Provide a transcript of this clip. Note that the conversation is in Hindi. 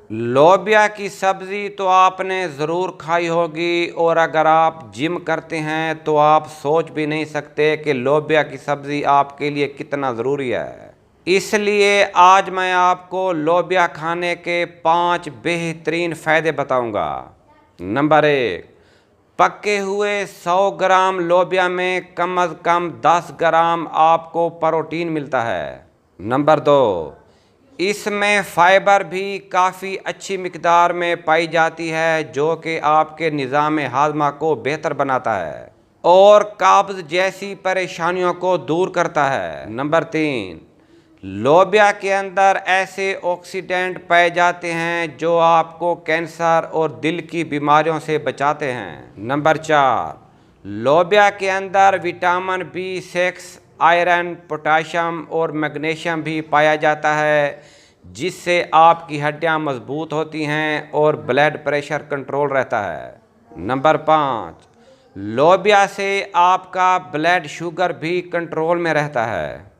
लोबिया की सब्ज़ी तो आपने ज़रूर खाई होगी, और अगर आप जिम करते हैं तो आप सोच भी नहीं सकते कि लोबिया की सब्ज़ी आपके लिए कितना ज़रूरी है। इसलिए आज मैं आपको लोबिया खाने के 5 बेहतरीन फ़ायदे बताऊंगा। नंबर 1, पके हुए 100 ग्राम लोबिया में कम से कम 10 ग्राम आपको प्रोटीन मिलता है। नंबर 2, इसमें फाइबर भी काफ़ी अच्छी मिकदार में पाई जाती है, जो कि आपके निज़ाम हाजमा को बेहतर बनाता है और कब्ज़ जैसी परेशानियों को दूर करता है। नंबर 3, लोबिया के अंदर ऐसे ऑक्सीडेंट पाए जाते हैं जो आपको कैंसर और दिल की बीमारियों से बचाते हैं। नंबर 4, लोबिया के अंदर विटामिन B6, आयरन, पोटाशियम और मैग्नीशियम भी पाया जाता है, जिससे आपकी हड्डियां मजबूत होती हैं और ब्लड प्रेशर कंट्रोल रहता है। नंबर 5, लोबिया से आपका ब्लड शुगर भी कंट्रोल में रहता है।